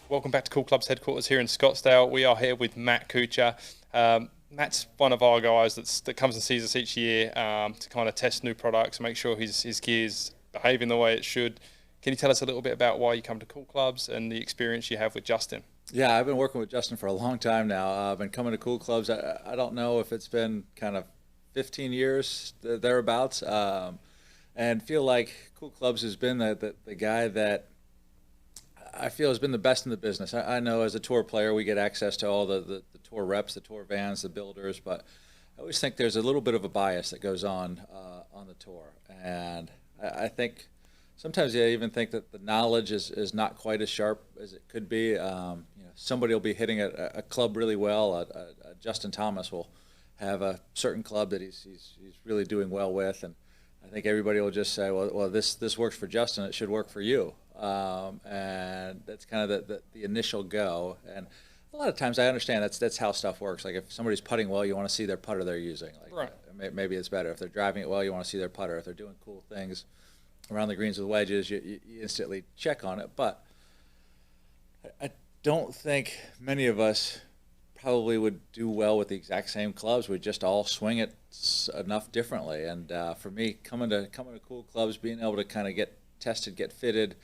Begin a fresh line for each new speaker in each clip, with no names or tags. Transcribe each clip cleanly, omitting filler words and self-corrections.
Welcome back to Cool Club's headquarters here in Scottsdale. We are here with Matt Kuchar. Matt's one of our guys that comes and sees us each year to kind of test new products, make sure his gear's behaving the way it should. Can you tell us a little bit about why you come to Cool Clubs and the experience you have with Justin?
Yeah, I've been working with Justin for a long time now. I've been coming to Cool Clubs. I don't know if it's been kind of 15 years thereabouts, and feel like Cool Clubs has been the guy that I feel has been the best in the business. I know as a tour player we get access to all the tour reps, the tour vans, the builders, but I always think there's a little bit of a bias that goes on the tour, and I think sometimes I even think that the knowledge is not quite as sharp as it could be. Somebody will be hitting a club really well. Justin Thomas will have a certain club that he's really doing well with, and I think everybody will just say, well, this works for Justin, it should work for you, and that's kind of the initial go. And a lot of times I understand that's how stuff works. Like if somebody's putting well, you want to see their putter they're using. Like
Right.
Maybe it's better if they're driving it well, you want to see their putter. If they're doing cool things around the greens with wedges, you instantly check on it. But I don't think many of us probably would do well with the exact same clubs. We just all swing it enough differently. And for me, coming to Cool Clubs, being able to kind of get tested, get fitted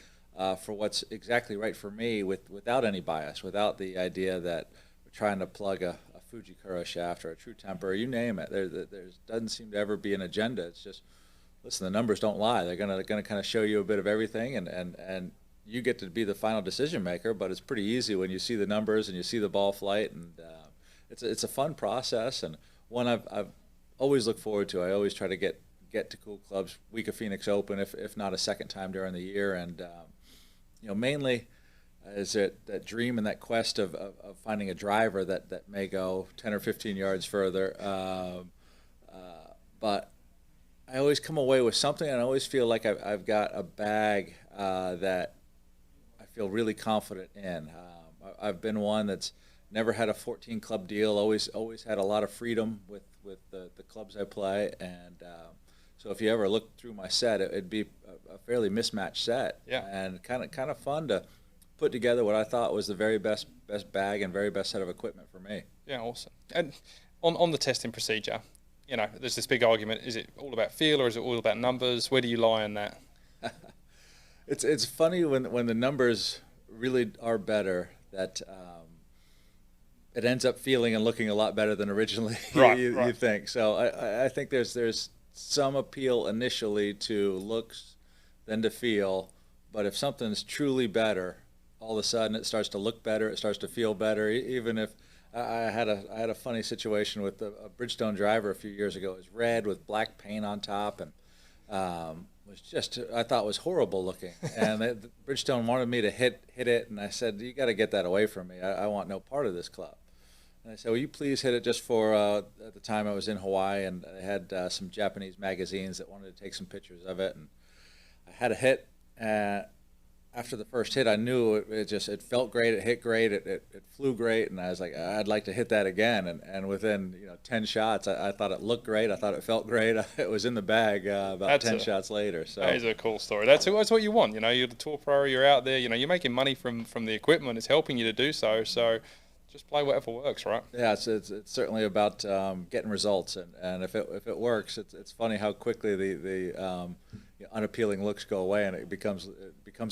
for what's exactly right for me, without any bias, without the idea that we're trying to plug a Fuji Kuro shaft or a True Temper, or you name it. There doesn't seem to ever be an agenda. It's just, listen, the numbers don't lie. They're gonna kind of show you a bit of everything, and you get to be the final decision maker. But it's pretty easy when you see the numbers and you see the ball flight, and it's a fun process, and one I've always looked forward to. I always try to get to Cool Clubs week of Phoenix Open, if not a second time during the year, and mainly is it that dream and that quest of finding a driver that may go 10 or 15 yards further, but I always come away with something, and I always feel like I've got a bag that I feel really confident in. I've been one that's never had a 14 club deal. Always had a lot of freedom with the clubs I play, and so if you ever look through my set, it'd be a fairly mismatched set,
Yeah.
and kind of fun to put together what I thought was the very best bag and very best set of equipment for me.
Yeah, awesome. And on the testing procedure, there's this big argument: is it all about feel or is it all about numbers? Where do you lie on that?
It's funny when the numbers really are better that it ends up feeling and looking a lot better than originally
Right.
you think. So I think there's some appeal initially to looks than to feel, but if something's truly better, all of a sudden it starts to look better, it starts to feel better. Even if I had a funny situation with a Bridgestone driver a few years ago. It was red with black paint on top, and was just, I thought, was horrible looking. And Bridgestone wanted me to hit it, and I said, you got to get that away from me. I want no part of this club. And I said, will you please hit it just for, at the time I was in Hawaii, and I had some Japanese magazines that wanted to take some pictures of it, and I had a hit, and after the first hit, I knew it felt great, it hit great, it flew great, and I was like, I'd like to hit that again. And within 10 shots, I thought it looked great, I thought it felt great. It was in the bag about 10 shots later. So
that is a cool story. That's what you want. You're the tour pro, you're out there, you're making money from the equipment. It's helping you to do so. So just play whatever works, right?
yeah, it's certainly about getting results, and if it works, it's funny how quickly the unappealing looks go away and it becomes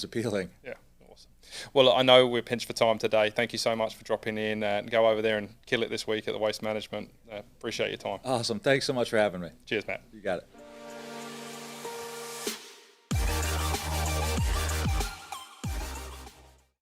appealing.
Yeah, awesome. Well, I know we're pinched for time today. Thank you so much for dropping in and go over there and kill it this week at the Waste Management. Appreciate your time.
Awesome. Thanks so much for having me.
Cheers, Matt.
You got it.